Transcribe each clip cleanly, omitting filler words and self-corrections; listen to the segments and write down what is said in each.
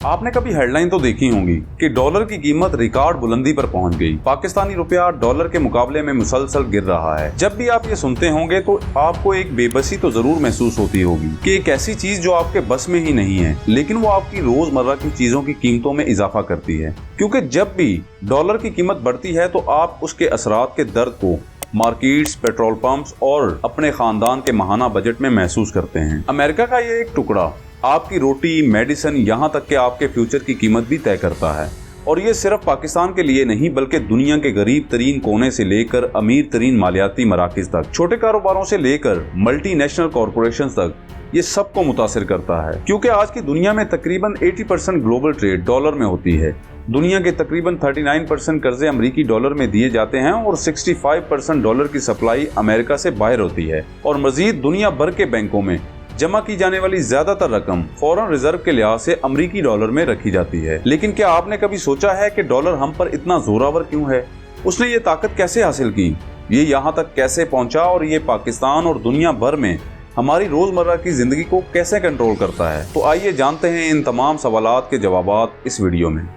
आपने कभी हेडलाइन तो देखी होंगी कि डॉलर की कीमत रिकॉर्ड बुलंदी पर पहुंच गई। पाकिस्तानी रुपया डॉलर के मुकाबले में मुसलसल गिर रहा है। जब भी आप ये सुनते होंगे तो आपको एक बेबसी तो जरूर महसूस होती होगी कि एक ऐसी चीज जो आपके बस में ही नहीं है, लेकिन वो आपकी रोजमर्रा की चीजों की कीमतों में इजाफा करती है। क्योंकि जब भी डॉलर की कीमत बढ़ती है तो आप उसके असरात के दर्द को मार्केट्स, पेट्रोल पंप्स और अपने खानदान के माहाना बजट में महसूस करते हैं। अमेरिका का ये एक टुकड़ा आपकी रोटी, मेडिसिन, यहाँ तक कि आपके फ्यूचर की कीमत भी तय करता है। और ये सिर्फ पाकिस्तान के लिए नहीं बल्कि दुनिया के गरीब तरीन कोने से लेकर अमीर तरीन मालियाती मराकज तक, छोटे कारोबारों से लेकर मल्टीनेशनल कॉरपोरेशन तक, ये सबको मुतासिर करता है। क्योंकि आज की दुनिया में तकरीबन 80% ग्लोबल ट्रेड डॉलर में होती है। दुनिया के तकरीबन 39% कर्जे अमरीकी डॉलर में दिए जाते हैं और 65% डॉलर की सप्लाई अमेरिका से बाहर होती है। और मजीद दुनिया भर के बैंकों में जमा की जाने वाली ज्यादातर रकम फॉरेन रिजर्व के लिहाज से अमरीकी डॉलर में रखी जाती है। लेकिन क्या आपने कभी सोचा है कि डॉलर हम पर इतना जोरावर क्यों है? उसने ये ताकत कैसे हासिल की? ये यहाँ तक कैसे पहुंचा? और ये पाकिस्तान और दुनिया भर में हमारी रोजमर्रा की जिंदगी को कैसे कंट्रोल करता है? तो आइए जानते हैं इन तमाम सवालात के जवाबात इस वीडियो में।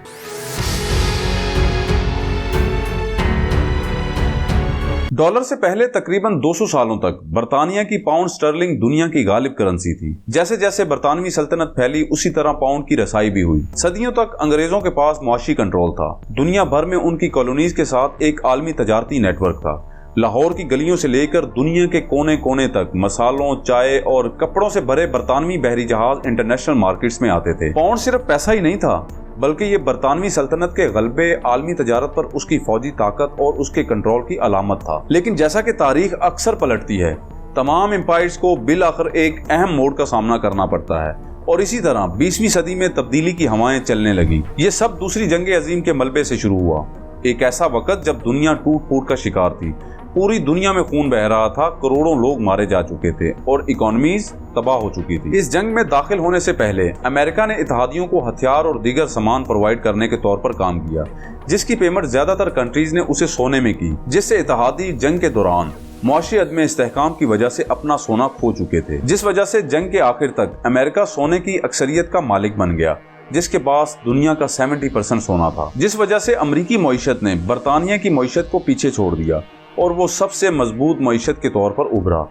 डॉलर से पहले तकरीबन 200 सालों तक बरतानिया की पाउंड स्टर्लिंग दुनिया की गालिब करेंसी थी। जैसे जैसे बरतानवी सल्तनत फैली उसी तरह पाउंड की रसाई भी हुई। सदियों तक अंग्रेजों के पास मुआशी कंट्रोल था। दुनिया भर में उनकी कॉलोनीज के साथ एक आलमी तजारती नेटवर्क था। लाहौर की गलियों से लेकर दुनिया के कोने कोने तक मसालों, चाय और कपड़ों से भरे बरतानवी बहरी जहाज इंटरनेशनल मार्केट्स में आते थे। पाउंड सिर्फ पैसा ही नहीं था बल्कि ये बरतानवी सल्तनत के गलबे, आलमी तजारत पर उसकी फौजी ताकत और उसके कंट्रोल की अलामत था। लेकिन जैसा कि तारीख अक्सर पलटती है, तमाम एम्पायर्स को बिल आखिर एक अहम मोड़ का सामना करना पड़ता है। और इसी तरह 20वीं सदी में तब्दीली की हवाएं चलने लगी। ये सब दूसरी जंग अजीम के मलबे से शुरू हुआ। एक ऐसा वक्त जब दुनिया टूट फूट का शिकार थी। पूरी दुनिया में खून बह रहा था, करोड़ों लोग मारे जा चुके थे और इकोनॉमीज तबाह हो चुकी थी। इस जंग में दाखिल होने से पहले अमेरिका ने इत्तेहादियों को हथियार और दीगर सामान प्रोवाइड करने के तौर पर काम किया, जिसकी पेमेंट ज्यादातर कंट्रीज ने उसे सोने में की, जिससे इत्तेहादी जंग के दौरान मुआशी अदम इस्तेहकाम की वजह से अपना सोना खो चुके थे। जिस वजह से जंग के आखिर तक अमेरिका सोने की अक्सरियत का मालिक बन गया, जिसके पास दुनिया का 70% सोना था। जिस वजह से अमरीकी मईशत ने बरतानिया की मईशत को पीछे छोड़ दिया और वो सबसे मजबूत मईशत के तौर पर उभरा।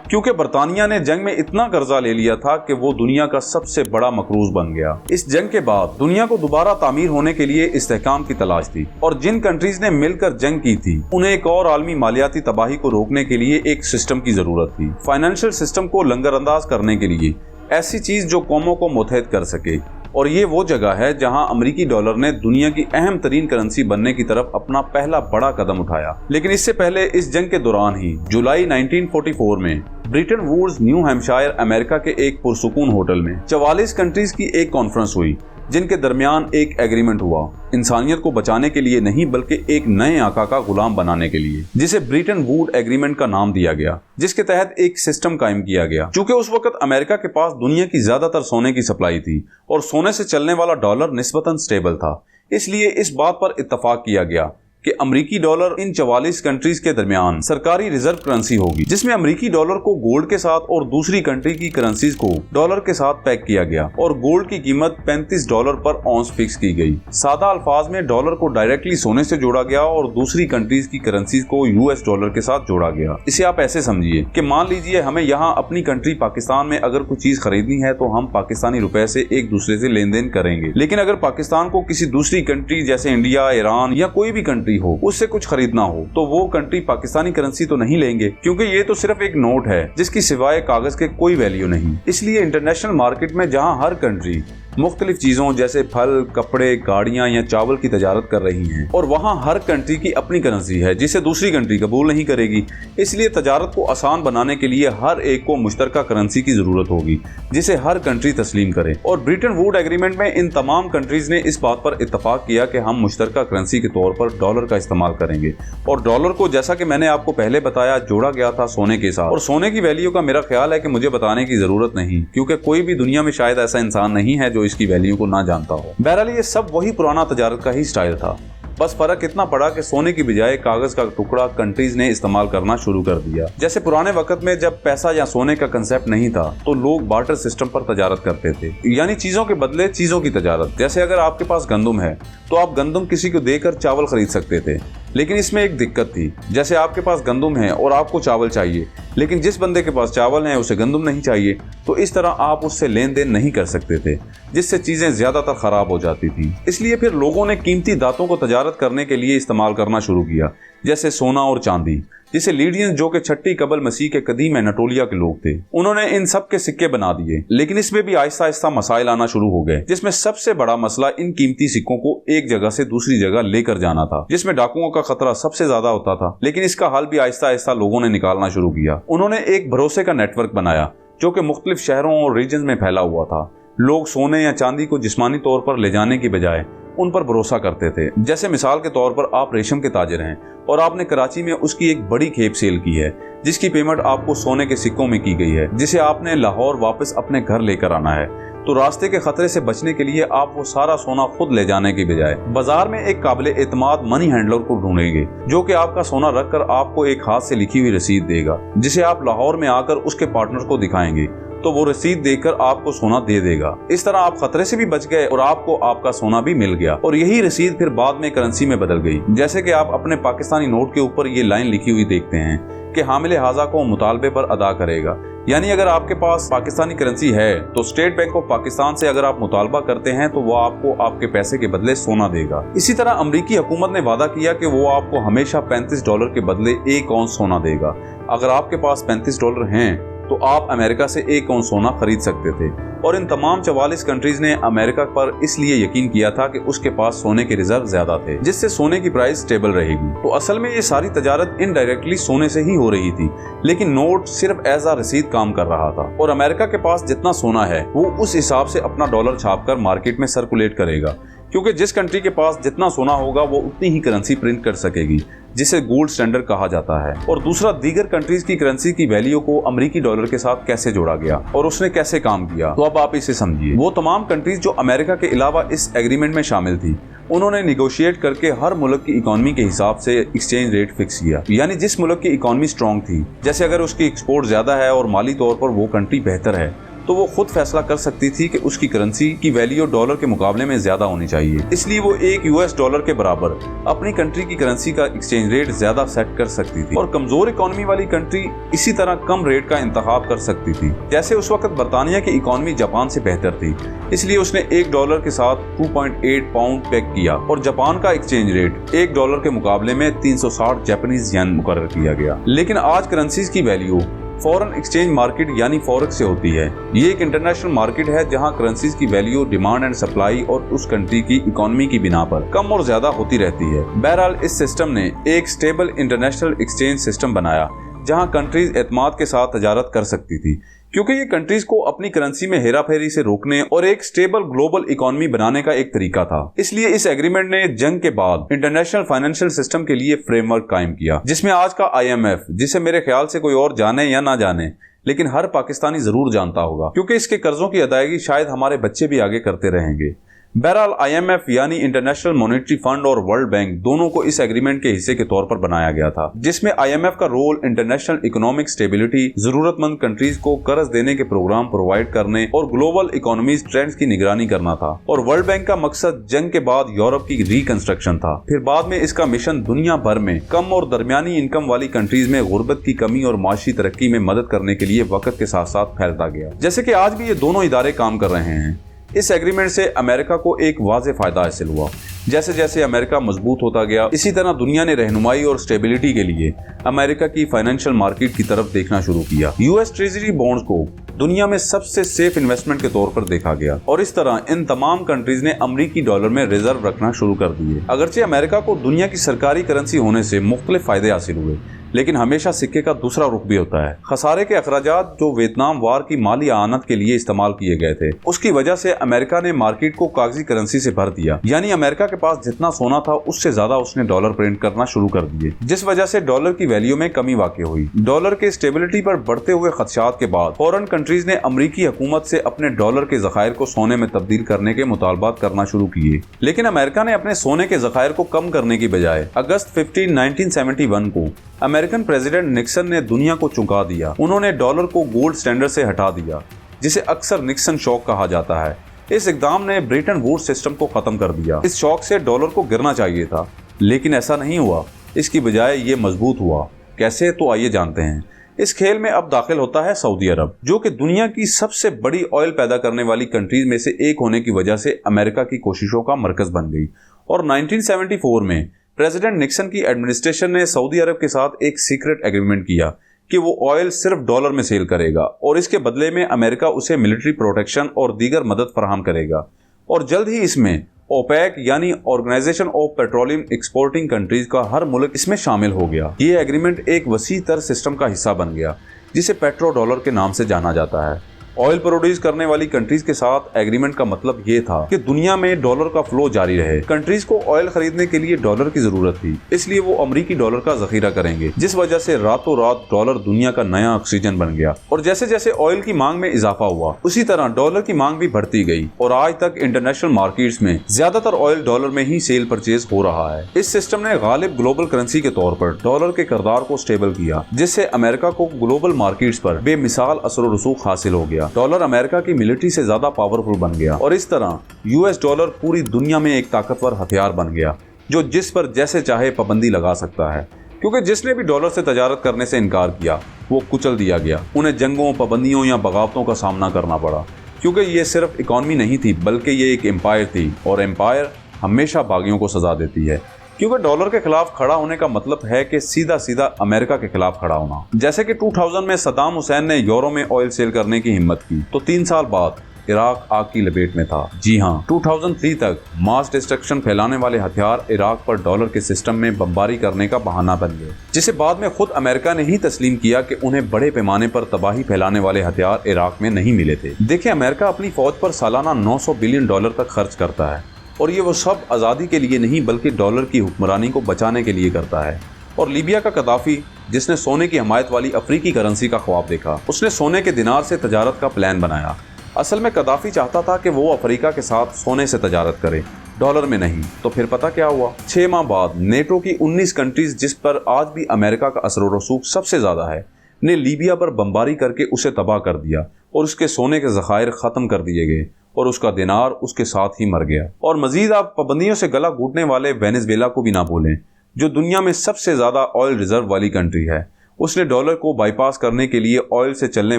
क्योंकि बरतानिया ने जंग में इतना कर्जा ले लिया था कि वो दुनिया का सबसे बड़ा मकरूज बन गया। इस जंग के बाद दुनिया को दोबारा तामीर होने के लिए इस्तेहकाम की तलाश थी और जिन कंट्रीज ने मिलकर जंग की थी उन्हें एक और आलमी मालियाती तबाही को रोकने के लिए एक सिस्टम की जरूरत थी। फाइनेंशियल सिस्टम को लंगरअंदाज करने के लिए ऐसी चीज जो कौमों को मुत्तहद कर सके। और ये वो जगह है जहां अमरीकी डॉलर ने दुनिया की अहम तरीन करेंसी बनने की तरफ अपना पहला बड़ा कदम उठाया। लेकिन इससे पहले इस जंग के दौरान ही जुलाई 1944 में Bretton Woods, New Hampshire, America के एक पुरसुकून होटल में 44 कंट्रीज की एक कॉन्फ्रेंस हुई, जिनके दरमियान एक एग्रीमेंट हुआ, इंसानियत को बचाने के लिए नहीं बल्कि एक नए आका का गुलाम बनाने के लिए, जिसे ब्रिटेन वुड एग्रीमेंट का नाम दिया गया, जिसके तहत एक सिस्टम कायम किया गया। चूंकि उस वक्त अमेरिका के पास दुनिया की ज्यादातर सोने की सप्लाई थी और सोने से चलने वाला डॉलर निस्बतन स्टेबल था, इसलिए इस बात पर इत्तफाक किया गया कि अमरीकी डॉलर इन 44 कंट्रीज के दरमियान सरकारी रिजर्व करेंसी होगी, जिसमें अमरीकी डॉलर को गोल्ड के साथ और दूसरी कंट्री की करेंसीज को डॉलर के साथ पैक किया गया और गोल्ड की कीमत $35 पर औंस फिक्स की गई। सादा अल्फाज में डॉलर को डायरेक्टली सोने से जोड़ा गया और दूसरी कंट्रीज की करेंसीज को US डॉलर के साथ जोड़ा गया। इसे आप ऐसे समझिए कि मान लीजिए हमें यहाँ अपनी कंट्री पाकिस्तान में अगर कोई चीज खरीदनी है तो हम पाकिस्तानी रुपए से एक दूसरे से लेन देन करेंगे। लेकिन अगर पाकिस्तान को किसी दूसरी कंट्री जैसे इंडिया, ईरान या कोई भी कंट्री हो उससे कुछ खरीदना हो तो वो कंट्री पाकिस्तानी करेंसी तो नहीं लेंगे, क्योंकि ये तो सिर्फ एक नोट है जिसकी सिवाय कागज के कोई वैल्यू नहीं। इसलिए इंटरनेशनल मार्केट में जहां हर कंट्री मुख्तलिफ चीजों जैसे फल, कपड़े, गाड़ियां या चावल की तजारत कर रही हैं और वहां हर कंट्री की अपनी करेंसी है जिसे दूसरी कंट्री कबूल नहीं करेगी, इसलिए तजारत को आसान बनाने के लिए हर एक को मुश्तरका करेंसी की जरूरत होगी जिसे हर कंट्री तस्लीम करे। और ब्रिटेन वुड एग्रीमेंट में इन तमाम कंट्रीज ने इस बात पर इत्तफाक किया कि हम मुश्तरका करेंसी के तौर पर डॉलर का इस्तेमाल करेंगे। और डॉलर को, जैसा कि मैंने आपको पहले बताया, जोड़ा गया था सोने के साथ। और सोने की वैल्यू का मेरा ख्याल है कि मुझे बताने की जरूरत नहीं, क्योंकि कोई भी दुनिया में शायद ऐसा इंसान नहीं है जो इसकी वैल्यू को ना जानता हो। बहरहाल ये सब वही पुराना तजारत का ही स्टाइल था। बस फर्क इतना पड़ा कि सोने की बजाय कागज का टुकड़ा कंट्रीज ने इस्तेमाल करना शुरू कर दिया। जैसे पुराने वक्त में जब पैसा या सोने का कंसेप्ट नहीं था तो लोग बार्टर सिस्टम पर तजारत करते थे, यानी चीजों के बदले चीजों की तजारत। जैसे अगर आपके पास गंदम है तो आप गंदम किसी को देकर चावल खरीद सकते थे, लेकिन इसमें एक दिक्कत थी। जैसे आपके पास गंदम है और आपको चावल चाहिए, लेकिन जिस बंदे के पास चावल है उसे गंदम नहीं चाहिए, तो इस तरह आप उससे लेन देन नहीं कर सकते थे, जिससे चीजें ज्यादातर खराब हो जाती थी। इसलिए फिर लोगों ने कीमती धातुओं को तजारत करने के लिए इस्तेमाल करना शुरू किया, जैसे सोना और चांदी, जिसे लीडियंस जो कि छठी कबल मसीह के कदीम एनाटोलिया के लोग थे, उन्होंने इन सब के सिक्के बना दिए। लेकिन इसमें भी आहिस्ता आहिस्ता मसाइल आना शुरू हो गए, जिसमें सबसे बड़ा मसला इन कीमती सिक्कों को एक जगह से दूसरी जगह लेकर जाना था, जिसमें डाकुओं का खतरा सबसे ज्यादा होता था। लेकिन इसका हल भी आहिस्ता आहिस्ता लोगों ने निकालना शुरू किया। उन्होंने एक भरोसे का नेटवर्क बनाया जो कि मुख्तलिफ शहरों और रीजन में फैला हुआ था। लोग सोने या चांदी को जिस्मानी तौर पर ले जाने की बजाय उन पर भरोसा करते थे। जैसे मिसाल के तौर पर आप रेशम के ताजिर हैं और आपने कराची में उसकी एक बड़ी खेप सेल की है, जिसकी पेमेंट आपको सोने के सिक्कों में की गई है, जिसे आपने लाहौर वापस अपने घर लेकर आना है। तो रास्ते के खतरे से बचने के लिए आप वो सारा सोना खुद ले जाने की बजाय बाजार में एक काबिले एतमाद मनी हैंडलर को ढूंढेंगे, जो कि आपका सोना रखकर आपको एक हाथ से लिखी हुई रसीद देगा, जिसे आप लाहौर में आकर उसके पार्टनर को दिखाएंगे, तो वो रसीद देकर आपको सोना दे देगा। इस तरह आप खतरे से भी बच गए और आपको आपका सोना भी मिल गया। और यही रसीद फिर बाद में करेंसी में बदल गई। जैसे कि आप अपने पाकिस्तानी नोट के ऊपर ये लाइन लिखी हुई देखते हैं कि हामिले हाजा को मुतालबे पर अदा करेगा, यानी अगर आपके पास पाकिस्तानी करेंसी है तो स्टेट बैंक ऑफ पाकिस्तान से अगर आप मुतालबा करते हैं तो वो आपको आपके पैसे के बदले सोना देगा। इसी तरह अमेरिकी हुकूमत ने वादा किया कि वो आपको हमेशा $35 के बदले 1 औंस सोना देगा। अगर आपके पास $35 हैं तो आप अमेरिका से 1 औंस सोना खरीद सकते थे। और इन तमाम 44 कंट्रीज ने अमेरिका पर इसलिए यकीन किया था कि उसके पास सोने के रिजर्व ज्यादा थे, जिससे सोने की प्राइस स्टेबल रहेगी। तो असल में ये सारी तजारत इनडायरेक्टली सोने से ही हो रही थी, लेकिन नोट सिर्फ एज आ रसीद काम कर रहा था। और अमेरिका के पास जितना सोना है वो उस हिसाब से अपना डॉलर छापकर मार्केट में सर्कुलेट करेगा, क्योंकि जिस कंट्री के पास जितना सोना होगा वो उतनी ही करेंसी प्रिंट कर सकेगी, जिसे गोल्ड स्टैंडर्ड कहा जाता है। और दूसरा, दीगर कंट्रीज की करेंसी की वैल्यू को अमेरिकी डॉलर के साथ कैसे जोड़ा गया और उसने कैसे काम किया, तो अब आप इसे समझिए। वो तमाम कंट्रीज जो अमेरिका के अलावा इस एग्रीमेंट में शामिल थी, उन्होंने निगोशिएट करके हर मुल्क की इकोनॉमी के हिसाब से एक्सचेंज रेट फिक्स किया, यानी जिस मुल्क की इकोनॉमी स्ट्रॉन्ग थी, जैसे अगर उसकी एक्सपोर्ट ज्यादा है और माली तौर पर वो कंट्री बेहतर है, तो वो खुद फैसला कर सकती थी कि उसकी करेंसी की वैल्यू डॉलर के मुकाबले में ज्यादा होनी चाहिए। इसलिए वो एक US डॉलर के बराबर अपनी कंट्री की करेंसी का एक्सचेंज रेट ज्यादा सेट कर सकती थी। और कमजोर इकोनॉमी वाली कंट्री इसी तरह कम रेट का इंतखाब कर सकती थी। जैसे उस वक्त बरतानिया की इकोनॉमी जापान से बेहतर थी, इसलिए उसने $1 के साथ 2.8 पाउंड पेग किया और जापान का एक्सचेंज रेट $1 के मुकाबले में 360 जापानीज येन मुकर्रर किया गया। लेकिन आज करेंसीज की वैल्यू फॉरेन एक्सचेंज मार्केट यानी फॉरेक्स से होती है। ये एक इंटरनेशनल मार्केट है जहां करेंसीज की वैल्यू डिमांड एंड सप्लाई और उस कंट्री की इकोनॉमी की बिना पर कम और ज्यादा होती रहती है। बहरहाल इस सिस्टम ने एक स्टेबल इंटरनेशनल एक्सचेंज सिस्टम बनाया जहां कंट्रीज एतमाद के साथ तजारत कर सकती थी, क्योंकि ये कंट्रीज को अपनी करेंसी में हेरा फेरी से रोकने और एक स्टेबल ग्लोबल इकोनॉमी बनाने का एक तरीका था। इसलिए इस एग्रीमेंट ने जंग के बाद इंटरनेशनल फाइनेंशियल सिस्टम के लिए फ्रेमवर्क कायम किया, जिसमें आज का IMF, जिसे मेरे ख्याल से कोई और जाने या ना जाने, लेकिन हर पाकिस्तानी जरूर जानता होगा, क्योंकि इसके कर्जों की अदायगी शायद हमारे बच्चे भी आगे करते रहेंगे। बहरहाल IMF यानी इंटरनेशनल मॉनेटरी फंड और वर्ल्ड बैंक दोनों को इस एग्रीमेंट के हिस्से के तौर पर बनाया गया था, जिसमें IMF का रोल इंटरनेशनल इकोनॉमिक स्टेबिलिटी, जरूरतमंद कंट्रीज को कर्ज देने के प्रोग्राम प्रोवाइड करने और ग्लोबल इकोनॉमीज ट्रेंड्स की निगरानी करना था। और वर्ल्ड बैंक का मकसद जंग के बाद यूरोप की रिकंस्ट्रक्शन था। फिर बाद में इसका मिशन दुनिया भर में कम और दरमियानी इनकम वाली कंट्रीज में गुर्बत की कमी और माशी तरक्की में मदद करने के लिए वक्त के साथ साथ फैलता गया। जैसे कि आज भी ये दोनों इदारे काम कर रहे हैं। इस एग्रीमेंट से अमेरिका को एक वाज़ेह फायदा हासिल हुआ। जैसे जैसे अमेरिका मजबूत होता गया, इसी तरह दुनिया ने रहनुमाई और स्टेबिलिटी के लिए अमेरिका की फाइनेंशियल मार्केट की तरफ देखना शुरू किया। US ट्रेजरी बॉन्ड्स को दुनिया में सबसे सेफ इन्वेस्टमेंट के तौर पर देखा गया और इस तरह इन तमाम कंट्रीज ने अमेरिकी डॉलर में रिजर्व रखना शुरू कर दिए। अगरचे अमेरिका को दुनिया की सरकारी करेंसी होने से मुख्तलिफ फायदे हासिल हुए, लेकिन हमेशा सिक्के का दूसरा रुख भी होता है। खसारे के अखराजात जो वियतनाम वार की माली आनत के लिए इस्तेमाल किए गए थे, उसकी वजह से अमेरिका ने मार्केट को कागजी करेंसी से भर दिया। यानी अमेरिका के पास जितना सोना था उससे ज्यादा उसने डॉलर प्रिंट करना शुरू कर दिए, जिस वजह से डॉलर की वैल्यू में कमी वाक़ई हुई। डॉलर के स्टेबिलिटी पर बढ़ते हुए खदशात के बाद फॉरेन कंट्रीज ने अमरीकी हुकूमत से अपने डॉलर के जखायर को सोने में तब्दील करने के मुतालबात करना शुरू किए। लेकिन अमेरिका ने अपने सोने के जखायर को कम करने की बजाय अगस्त 15, 1971 को अमेरिकन प्रेसिडेंट निक्सन ने दुनिया को चौंका दिया। उन्होंने डॉलर को गोल्ड स्टैंडर्ड से हटा दिया, जिसे अक्सर निक्सन शॉक कहा जाता है। इस इकदाम ने ब्रिटेन वुड्स सिस्टम को खत्म कर दिया। इस शॉक से डॉलर को गिरना चाहिए था, लेकिन ऐसा नहीं हुआ। इसकी बजाय ये मजबूत हुआ। कैसे, तो आइए जानते हैं। इस खेल में अब दाखिल होता है सऊदी अरब, जो कि दुनिया की सबसे बड़ी ऑयल पैदा करने वाली कंट्रीज में से एक होने की वजह से अमेरिका की कोशिशों का मरकज बन गई। और 1974 में प्रेसिडेंट निक्सन की एडमिनिस्ट्रेशन ने सऊदी अरब के साथ एक सीक्रेट एग्रीमेंट किया कि वो ऑयल सिर्फ डॉलर में सेल करेगा और इसके बदले में अमेरिका उसे मिलिट्री प्रोटेक्शन और दीगर मदद फराहम करेगा। और जल्द ही इसमें ओपेक यानी organisation of petroleum exporting countries का हर मुल्क इसमें शामिल हो गया। ये एग्रीमेंट एक वसी तर सिस्टम का हिस्सा बन गया, जिसे पेट्रो डॉलर के नाम से जाना जाता है। ऑयल प्रोड्यूस करने वाली कंट्रीज के साथ एग्रीमेंट का मतलब ये था कि दुनिया में डॉलर का फ्लो जारी रहे। कंट्रीज को ऑयल खरीदने के लिए डॉलर की जरूरत थी, इसलिए वो अमरीकी डॉलर का जखीरा करेंगे, जिस वजह से रातों रात डॉलर दुनिया का नया ऑक्सीजन बन गया। और जैसे जैसे ऑयल की मांग में इजाफा हुआ, उसी तरह डॉलर की मांग भी बढ़ती गई और आज तक इंटरनेशनल मार्केट्स में ज्यादातर ऑयल डॉलर में ही सेल परचेज हो रहा है। इस सिस्टम ने गालिब ग्लोबल करेंसी के तौर पर डॉलर के किरदार को स्टेबल किया, जिससे अमेरिका को ग्लोबल मार्केट्स पर बेमिसाल असर और रसूख हासिल हो गया। डॉलर अमेरिका की मिलिट्री से ज्यादा पावरफुल बन गया और इस तरह यूएस डॉलर पूरी दुनिया में एक ताकतवर हथियार बन गया, जो जिस पर जैसे चाहे पाबंदी लगा सकता है। क्योंकि जिसने भी डॉलर से तजारत करने से इनकार किया, वो कुचल दिया गया। उन्हें जंगों, पाबंदियों या बगावतों का सामना करना पड़ा, क्योंकि ये सिर्फ इकॉनमी नहीं थी, बल्कि ये एक एम्पायर थी और एम्पायर हमेशा बागियों को सजा देती है। क्योंकि डॉलर के खिलाफ खड़ा होने का मतलब है कि सीधा सीधा अमेरिका के खिलाफ खड़ा होना। जैसे कि 2000 में सद्दाम हुसैन ने यूरो में ऑयल सेल करने की हिम्मत की, तो 3 साल बाद इराक आग की लपेट में था। जी हाँ, 2003 तक मास डिस्ट्रक्शन फैलाने वाले हथियार इराक पर डॉलर के सिस्टम में बमबारी करने का बहाना बन गए, जिसे बाद में खुद अमेरिका ने ही तस्लीम किया कि उन्हें बड़े पैमाने पर तबाही फैलाने वाले हथियार इराक में नहीं मिले थे। देखिए, अमेरिका अपनी फौज पर सालाना 900 बिलियन डॉलर तक खर्च करता है, और ये वो सब आज़ादी के लिए नहीं बल्कि डॉलर की हुक्मरानी को बचाने के लिए करता है। और लीबिया का कदाफी, जिसने सोने की हमायत वाली अफ्रीकी करेंसी का ख्वाब देखा, उसने सोने के दिनार से तजारत का प्लान बनाया। असल में कदाफी चाहता था कि वो अफ्रीका के साथ सोने से तजारत करे, डॉलर में नहीं। तो फिर पता क्या हुआ? 6 माह बाद नेटो की 19 कंट्रीज, जिस पर आज भी अमेरिका का असर और रसूख सबसे ज़्यादा है, ने लीबिया पर बमबारी करके उसे तबाह कर दिया और उसके सोने के ज़खायर ख़त्म कर दिए गए और उसका दिनार उसके साथ ही मर गया। और मजीद आप पाबंदियों से गला घूटने वाले वेनेजुएला को भी ना भूलें, जो दुनिया में सबसे ज़्यादा ऑयल रिजर्व वाली कंट्री है। उसने डॉलर को बाईपास करने के लिए ऑयल से चलने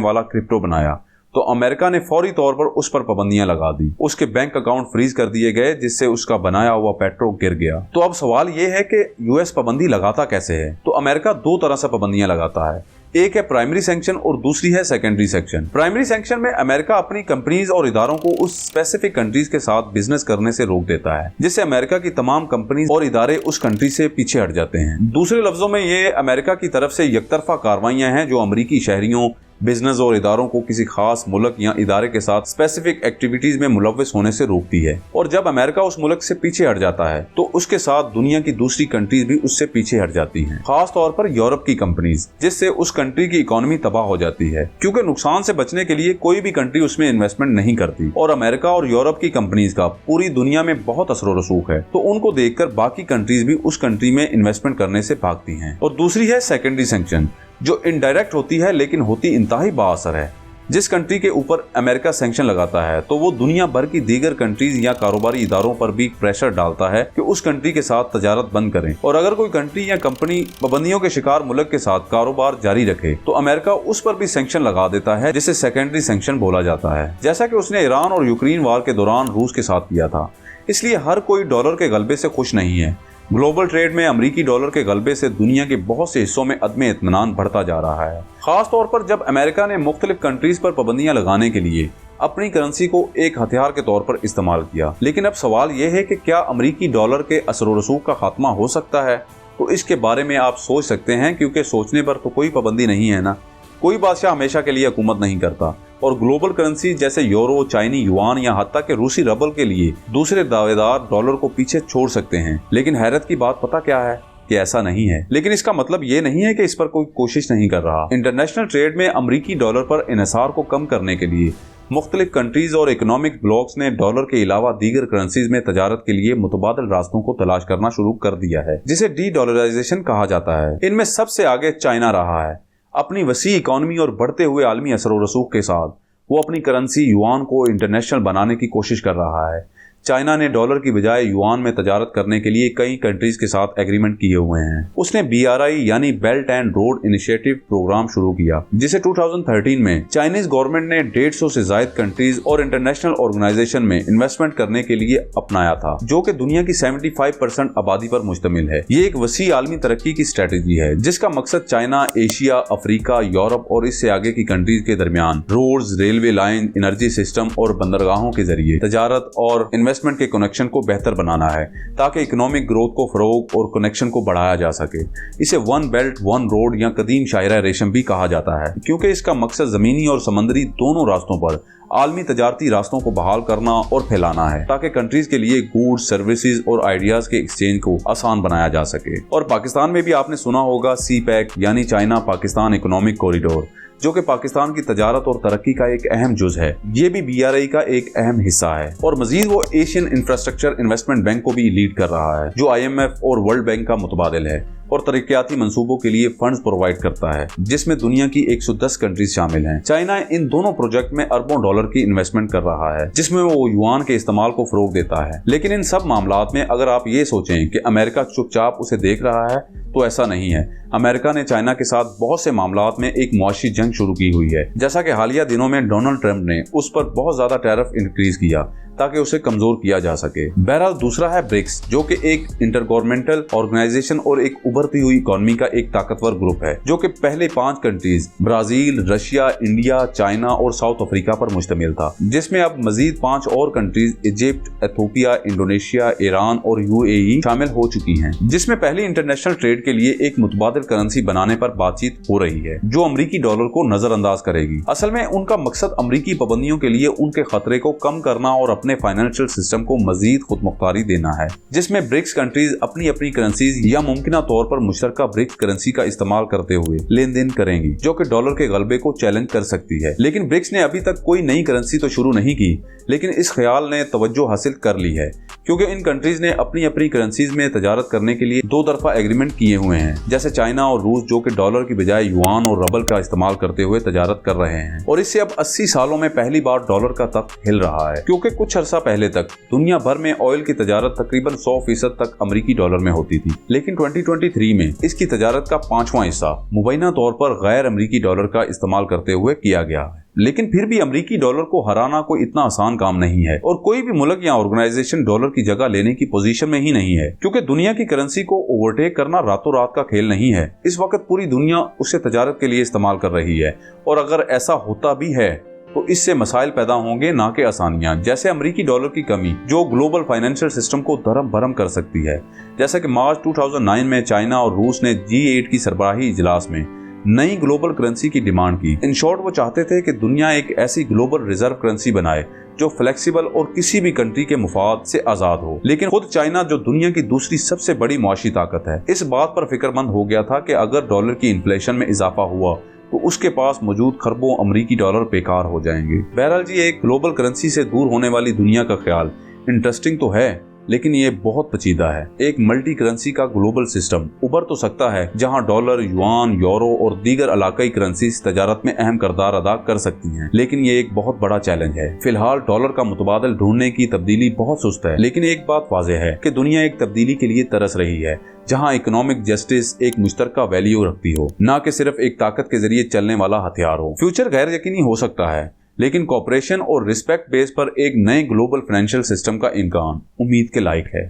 वाला क्रिप्टो बनाया, तो अमेरिका ने फौरी तौर पर उस पर पाबंदियां लगा दी। उसके बैंक अकाउंट फ्रीज कर दिए गए, जिससे उसका बनाया हुआ पेट्रो गिर गया। तो अब सवाल यह है कि यूएस पाबंदी लगाता कैसे है? तो अमेरिका 2 तरह से पाबंदियां लगाता है। एक है प्राइमरी सैंक्शन और दूसरी है सेकेंडरी सैंक्शन। प्राइमरी सैंक्शन में अमेरिका अपनी कंपनीज और इदारों को उस स्पेसिफिक कंट्रीज के साथ बिजनेस करने से रोक देता है, जिससे अमेरिका की तमाम कंपनीज और इदारे उस कंट्री से पीछे हट जाते हैं। दूसरे लफ्जों में ये अमेरिका की तरफ से यकतरफा कार्रवाइयां हैं जो अमेरिकी शहरियों, बिजनेस और इदारों को किसी खास मुल्क या इदारे के साथ स्पेसिफिक एक्टिविटीज में मुलव्वस होने से रोकती है। और जब अमेरिका उस मुल्क से पीछे हट जाता है, तो उसके साथ दुनिया की दूसरी कंट्रीज भी उससे पीछे हट जाती हैं, खास तौर पर यूरोप की कंपनीज, जिससे उस कंट्री की इकोनॉमी तबाह हो जाती है। क्योंकि नुकसान से बचने के लिए कोई भी कंट्री उसमें इन्वेस्टमेंट नहीं करती और अमेरिका और यूरोप की कंपनीज का पूरी दुनिया में बहुत असर और रसूख है, तो उनको देखकर बाकी कंट्रीज भी उस कंट्री में इन्वेस्टमेंट करने से भागती हैं। और दूसरी है सेकेंडरी सैंक्शन, जो इनडायरेक्ट होती है लेकिन होती इंतहाई बाअसर है। जिस कंट्री के ऊपर अमेरिका सैंक्शन लगाता है, तो वो दुनिया भर की दीगर कंट्रीज या कारोबारी इदारों पर भी प्रेशर डालता है कि उस कंट्री के साथ तजारत बंद करें। और अगर कोई कंट्री या कंपनी पाबंदियों के शिकार मुल्क के साथ कारोबार जारी रखे, तो अमेरिका उस पर भी सैंक्शन लगा देता है, जिसे सेकेंडरी सैंक्शन बोला जाता है, जैसा कि उसने ईरान और यूक्रेन वार के दौरान रूस के साथ किया था। इसलिए हर कोई डॉलर के गलबे से खुश नहीं है। ग्लोबल ट्रेड में अमरीकी डॉलर के गलबे से दुनिया के बहुत से हिस्सों में अदम इत्मीनान बढ़ता जा रहा है, खास तौर पर जब अमेरिका ने मुख्तलिफ कंट्रीज पर पाबंदियां लगाने के लिए अपनी करेंसी को एक हथियार के तौर पर इस्तेमाल किया। लेकिन अब सवाल यह है कि क्या अमरीकी डॉलर के असर और रसूख का खात्मा हो सकता है? तो इसके बारे में आप सोच सकते हैं, क्योंकि सोचने पर तो कोई पाबंदी नहीं है ना। कोई बादशाह हमेशा के लिए हुकूमत नहीं करता और ग्लोबल करेंसी जैसे यूरो, चाइनी युआन या हत्ता के रूसी रबल के लिए दूसरे दावेदार डॉलर को पीछे छोड़ सकते हैं। लेकिन हैरत की बात पता क्या है कि ऐसा नहीं है। लेकिन इसका मतलब ये नहीं है कि इस पर कोई कोशिश नहीं कर रहा। इंटरनेशनल ट्रेड में अमरीकी डॉलर पर इन्हिसार को कम करने के लिए मुख्तलिफ कंट्रीज और इकोनॉमिक ब्लॉक्स ने डॉलर के अलावा दीगर करेंसीज में तजारत के लिए मुतबादल रास्तों को तलाश करना शुरू कर दिया है, जिसे डी डॉलराइजेशन कहा जाता है। इनमें सबसे आगे चाइना रहा है। अपनी वसी इकोनॉमी और बढ़ते हुए आलमी असर व रसूख के साथ वो अपनी करेंसी युआन को इंटरनेशनल बनाने की कोशिश कर रहा है। चाइना ने डॉलर की बजाय युआन में तजारत करने के लिए कई कंट्रीज के साथ एग्रीमेंट किए हुए हैं। उसने BRI यानी belt and road initiative programme शुरू किया, जिसे 2013 में चाइनीज गवर्नमेंट ने 150 से ज्यादा कंट्रीज और इंटरनेशनल ऑर्गेनाइजेशन में इन्वेस्टमेंट करने के लिए अपनाया था, जो कि दुनिया की 75% आबादी पर मुश्तमिल है। ये एक वसी आलमी तरक्की की स्ट्रेटेजी है, जिसका मकसद चाइना, एशिया, अफ्रीका, यूरोप और इससे आगे की कंट्रीज के दरमियान roads, railway line, energy system और बंदरगाहों के जरिए तजारत और इन्वेस्टमेंट के कनेक्शन को बेहतर बनाना है, ताकि इकोनॉमिक ग्रोथ को फरोग और कनेक्शन को बढ़ाया जा सके। इसे वन बेल्ट वन रोड या कदीम शायरा रेशम भी कहा जाता है, क्योंकि इसका मकसद जमीनी और समंदरी दोनों रास्तों पर आलमी तजारती रास्तों को बहाल करना और फैलाना है, ताकि कंट्रीज के लिए गुड्स, सर्विसेज और आइडियाज के एक्सचेंज को आसान बनाया जा सके। और पाकिस्तान में भी आपने सुना होगा CPEC यानी चाइना पाकिस्तान इकोनॉमिक कॉरिडोर, जो कि पाकिस्तान की तजारत और तरक्की का एक अहम जुज है। ये भी BRI का एक अहम हिस्सा है। और मजीद वो एशियन इंफ्रास्ट्रक्चर इन्वेस्टमेंट बैंक को भी लीड कर रहा है, जो IMF और वर्ल्ड बैंक का मुतबादिल है और तरक्याती मंसूबों के लिए फंड्स प्रोवाइड करता है, जिसमें दुनिया की 110 कंट्रीज शामिल हैं। चाइना इन दोनों प्रोजेक्ट में अरबों डॉलर की इन्वेस्टमेंट कर रहा है, जिसमें वो युआन के इस्तेमाल को फरोग देता है। लेकिन इन सब मामलात में अगर आप ये सोचें कि अमेरिका चुपचाप उसे देख रहा है, तो ऐसा नहीं है। अमेरिका ने चाइना के साथ बहुत से मामलात में एक मुआशी जंग शुरू की हुई है, जैसा कि हालिया दिनों में डोनाल्ड ट्रंप ने उस पर बहुत ज्यादा टैरिफ इंक्रीज किया ताकि उसे कमजोर किया जा सके। बहरहाल दूसरा है ब्रिक्स, जो कि एक इंटरगवर्नमेंटल ऑर्गेनाइजेशन और एक उभरती हुई इकोनॉमी का एक ताकतवर ग्रुप है, जो कि पहले 5 countries Brazil, Russia, India, China और साउथ अफ्रीका पर मुश्तमिल था, जिसमें अब मजीद 5 और countries Egypt, Ethiopia, Indonesia, Iran और UAE शामिल हो चुकी हैं, जिसमें पहली इंटरनेशनल ट्रेड के लिए एक मुतबादिल करेंसी बनाने पर बातचीत हो रही है, जो अमरीकी डॉलर को नजरअंदाज करेगी। असल में उनका मकसद अमरीकी पाबंदियों के लिए उनके खतरे को कम करना और अपने फाइनेंशियल सिस्टम को मजीद खुदमुख्तारी देना है, जिसमें ब्रिक्स कंट्रीज अपनी अपनी करेंसीज या मुमकिना तौर पर मुश्तरका ब्रिक्स करेंसी का इस्तेमाल करते हुए लेन देन करेंगी, जो कि डॉलर के गलबे को चैलेंज कर सकती है। लेकिन ब्रिक्स ने अभी तक कोई नई करेंसी तो शुरू नहीं की, लेकिन इस ख्याल ने तवज्जो हासिल कर ली है, क्योंकि इन कंट्रीज ने अपनी अपनी करेंसीज में तजारत करने के लिए 2 तरफा एग्रीमेंट किए हुए हैं, जैसे चाइना और रूस, जो कि डॉलर की बजाय युआन और रबल का इस्तेमाल करते हुए तजारत कर रहे हैं। और इससे अब 80 सालों में पहली बार डॉलर का तख्त हिल रहा है, क्योंकि कुछ अर्सा पहले तक दुनिया भर में ऑयल की तजारत तकरीबन 100% तक अमरीकी डॉलर में होती थी, लेकिन 2023 में इसकी तजारत का 5वां हिस्सा मुबैना तौर पर गैर अमरीकी डॉलर का इस्तेमाल करते हुए किया गया है। लेकिन फिर भी अमरीकी डॉलर को हराना कोई इतना आसान काम नहीं है, और कोई भी मुल्क या ऑर्गेनाइजेशन डॉलर की जगह लेने की पोजीशन में ही नहीं है, क्योंकि दुनिया की करेंसी को ओवरटेक करना रातों रात का खेल नहीं है। इस वक्त पूरी दुनिया उसे तजारत के लिए इस्तेमाल कर रही है, और अगर ऐसा होता भी है तो इससे मसाइल पैदा होंगे, ना कि आसानियां, जैसे अमरीकी डॉलर की कमी, जो ग्लोबल फाइनेंशियल सिस्टम को धर्म भरम कर सकती है। जैसा कि मार्च 2009 में चाइना और रूस ने G8 की सरबराही इजलास में नई ग्लोबल करेंसी की डिमांड की। इन शॉर्ट वो चाहते थे कि दुनिया एक ऐसी ग्लोबल रिजर्व करेंसी बनाए जो फ्लेक्सिबल और किसी भी कंट्री के मुफाद से आजाद हो। लेकिन खुद चाइना, जो दुनिया की दूसरी सबसे बड़ी मुआशी ताकत है, इस बात पर फिक्रमंद हो गया था कि अगर डॉलर की इन्फ्लेशन में इजाफा हुआ तो उसके पास मौजूद खरबों अमरीकी डॉलर बेकार हो जाएंगे। बहरहाल जी, एक ग्लोबल करेंसी से दूर होने वाली दुनिया का ख्याल इंटरेस्टिंग तो है, लेकिन ये बहुत पेचीदा है। एक मल्टी करेंसी का ग्लोबल सिस्टम उभर तो सकता है, जहां डॉलर, युआन, यूरो और दीगर इलाकाई करेंसीज तजारत में अहम किरदार अदा कर सकती हैं, लेकिन ये एक बहुत बड़ा चैलेंज है। फिलहाल डॉलर का मुतबादल ढूंढने की तब्दीली बहुत सुस्त है, लेकिन एक बात वाज़ेह है कि दुनिया एक तब्दीली के लिए तरस रही है, जहां इकोनॉमिक जस्टिस एक मुश्तरका वैल्यू रखती हो, न कि सिर्फ एक ताकत के जरिए चलने वाला हथियार हो। फ्यूचर गैर यकीनी हो सकता है, लेकिन कॉपरेशन और रिस्पेक्ट बेस पर एक नए ग्लोबल फाइनेंशियल सिस्टम का इम्कान उम्मीद के लायक है।